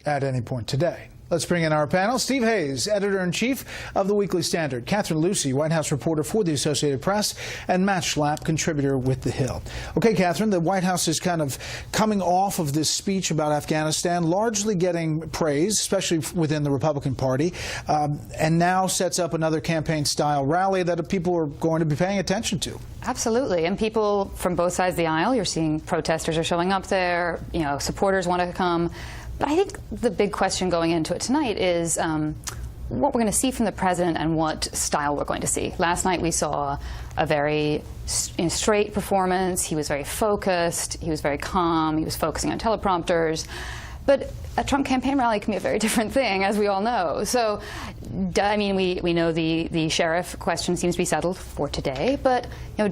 at any point today. Let's bring in our panel. Steve Hayes, editor-in-chief of the Weekly Standard. Catherine Lucy, White House reporter for the Associated Press. And Matt Schlapp, contributor with The Hill. Okay, Catherine, the White House is kind of coming off of this speech about Afghanistan, largely getting praise, especially within the Republican Party, and now sets up another campaign-style rally that people are going to be paying attention to. Absolutely. And people from both sides of the aisle, you're seeing protesters are showing up there, supporters want to come. But I think the big question going into it tonight is what we're going to see from the president and what style we're going to see. Last night we saw a very straight performance. He was very focused. He was very calm. He was focusing on teleprompters. But a Trump campaign rally can be a very different thing, as we all know. So, I mean, we know the sheriff question seems to be settled for today. But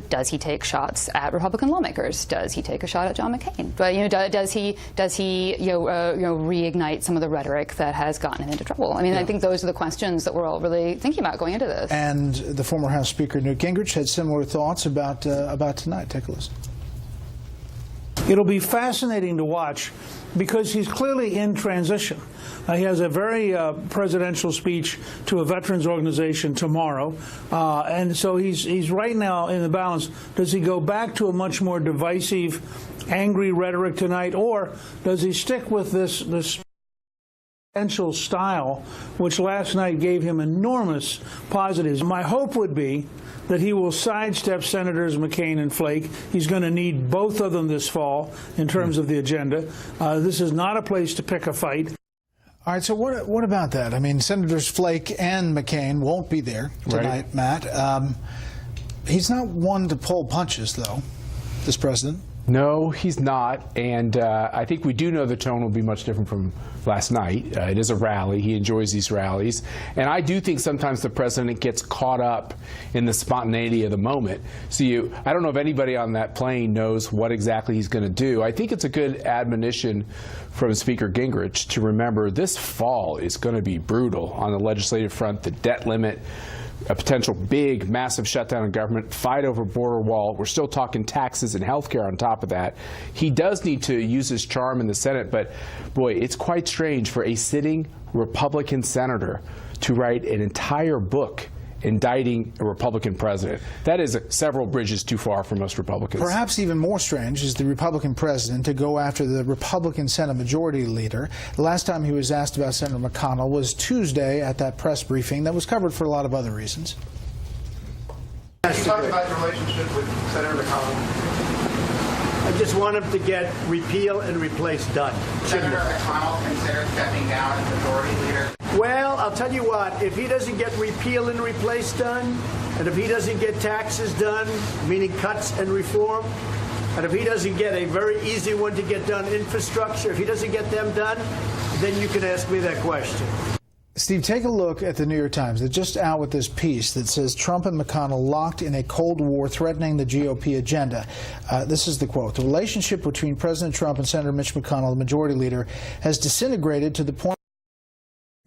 does he take shots at Republican lawmakers? Does he take a shot at John McCain? But does he reignite some of the rhetoric that has gotten him into trouble? I mean, I think those are the questions that we're all really thinking about going into this. And the former House Speaker Newt Gingrich had similar thoughts about tonight. Take a listen. It'll be fascinating to watch because he's clearly in transition. He has a very presidential speech to a veterans organization tomorrow, and so he's right now in the balance. Does he go back to a much more divisive, angry rhetoric tonight, or does he stick with this presidential style, which last night gave him enormous positives? My hope would be that he will sidestep Senators McCain and Flake. He's going to need both of them this fall in terms of the agenda. This is not a place to pick a fight. All right, so what about that? I mean, Senators Flake and McCain won't be there tonight, right, Matt. He's not one to pull punches, though, this president. No, he's not, and I think we do know the tone will be much different from last night. It is a rally. He enjoys these rallies, and I do think sometimes the president gets caught up in the spontaneity of the moment. So I don't know if anybody on that plane knows what exactly he's going to do. I think it's a good admonition from Speaker Gingrich to remember this fall is going to be brutal on the legislative front. The debt limit, a potential big, massive shutdown in government, fight over border wall. We're still talking taxes and health care on top of that. He does need to use his charm in the Senate, but boy, it's quite strange for a sitting Republican senator to write an entire book indicting a Republican president. That is several bridges too far for most Republicans. Perhaps even more strange is the Republican president to go after the Republican Senate Majority Leader. The last time he was asked about Senator McConnell was Tuesday at that press briefing that was covered for a lot of other reasons. Can you talk about your relationship with Senator McConnell? I just want him to get repeal and replace done. Senator McConnell considered stepping down as Majority Leader? Well, I'll tell you what, if he doesn't get repeal and replace done, and if he doesn't get taxes done, meaning cuts and reform, and if he doesn't get a very easy one to get done, infrastructure, if he doesn't get them done, then you can ask me that question. Steve, take a look at the New York Times. They're just out with this piece that says Trump and McConnell locked in a Cold War threatening the GOP agenda. This is the quote. The relationship between President Trump and Senator Mitch McConnell, the majority leader, has disintegrated to the point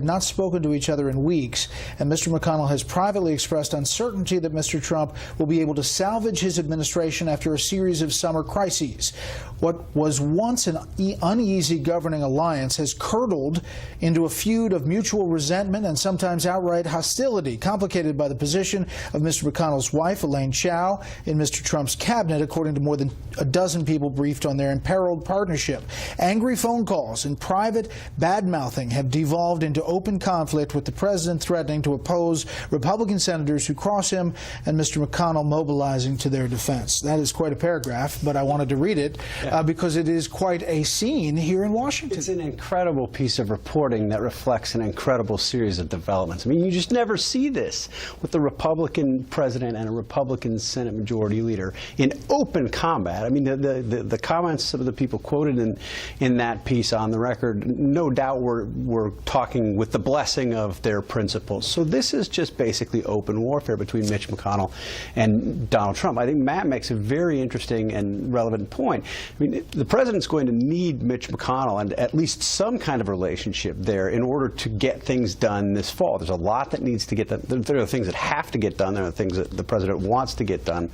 not spoken to each other in weeks, and Mr. McConnell has privately expressed uncertainty that Mr. Trump will be able to salvage his administration after a series of summer crises. What was once an uneasy governing alliance has curdled into a feud of mutual resentment and sometimes outright hostility, complicated by the position of Mr. McConnell's wife, Elaine Chao, in Mr. Trump's cabinet, according to more than a dozen people briefed on their imperiled partnership. Angry phone calls and private bad-mouthing have devolved into open conflict, with the president threatening to oppose Republican senators who cross him and Mr. McConnell mobilizing to their defense. That is quite a paragraph, but I wanted to read it because it is quite a scene here in Washington. It's an incredible piece of reporting that reflects an incredible series of developments. I mean, you just never see this with the Republican president and a Republican Senate Majority Leader in open combat. I mean, the comments of the people quoted in that piece on the record, no doubt were talking working with the blessing of their principals. So this is just basically open warfare between Mitch McConnell and Donald Trump. I think Matt makes a very interesting and relevant point. I mean, the president's going to need Mitch McConnell and at least some kind of relationship there in order to get things done this fall. There's a lot that needs to get done. There are things that have to get done. There are things that the president wants to get done,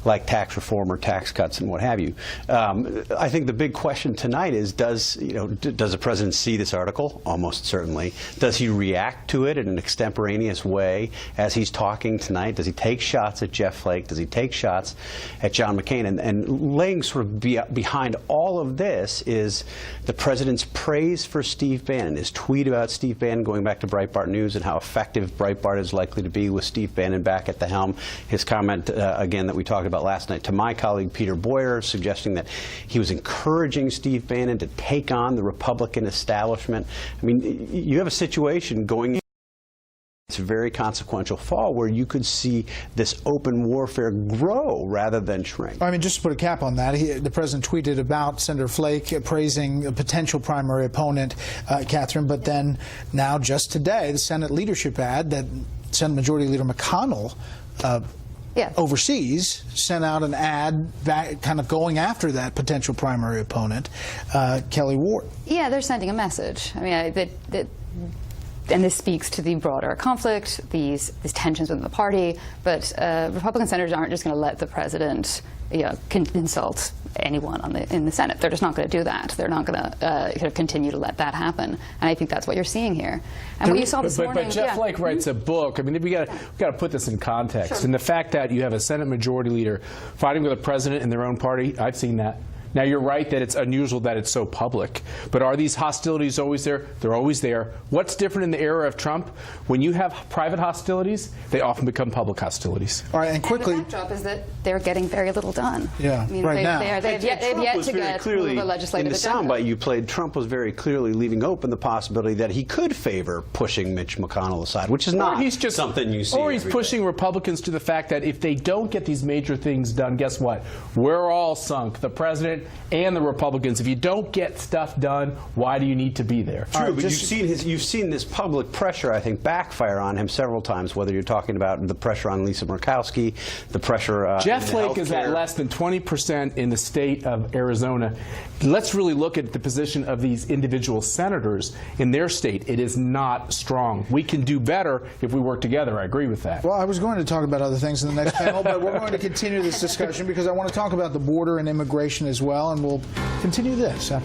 like tax reform or tax cuts and what have you. I think the big question tonight is, does the president see this article? Almost certainly. Does he react to it in an extemporaneous way as he's talking tonight? Does he take shots at Jeff Flake? Does he take shots at John McCain? And laying sort of behind all of this is the president's praise for Steve Bannon, his tweet about Steve Bannon going back to Breitbart News and how effective Breitbart is likely to be with Steve Bannon back at the helm. His comment, again, that we talked about last night to my colleague Peter Boyer, suggesting that he was encouraging Steve Bannon to take on the Republican establishment. I mean, you have a situation going. It's a very consequential fall where you could see this open warfare grow rather than shrink. I mean, just to put a cap on that, the president tweeted about Senator Flake praising a potential primary opponent, Catherine, but then now just today, the Senate leadership ad that Senate Majority Leader McConnell overseas sent out an ad kind of going after that potential primary opponent, Kelly Ward. Yeah, they're sending a message. I mean, and this speaks to the broader conflict, these tensions within the party. But Republican senators aren't just going to let the president insult anyone in the Senate. They're just not going to do that. They're not going to continue to let that happen. And I think that's what you're seeing here. And what you saw this morning. But Jeff Flake writes a book. I mean, we got to put this in context. Sure. And the fact that you have a Senate Majority Leader fighting with a president in their own party, I've seen that. Now, you're right that it's unusual that it's so public, but are these hostilities always there? They're always there. What's different in the era of Trump? When you have private hostilities, they often become public hostilities. All right, and quickly. And the backdrop is that they're getting very little done. Yeah, I mean, right now. They've yet to get the legislative agenda. In the soundbite you played, Trump was very clearly leaving open the possibility that he could favor pushing Mitch McConnell aside, which is not something you see. Or he's pushing Republicans to the fact that if they don't get these major things done, guess what? We're all sunk. The president and the Republicans. If you don't get stuff done, why do you need to be there? True, but you've seen this public pressure, I think, backfire on him several times, whether you're talking about the pressure on Lisa Murkowski, the pressure Jeff Flake is at less than 20% in the state of Arizona. Let's really look at the position of these individual senators in their state. It is not strong. We can do better if we work together. I agree with that. Well, I was going to talk about other things in the next panel, but we're going to continue this discussion because I want to talk about the border and immigration as well, and we'll continue this after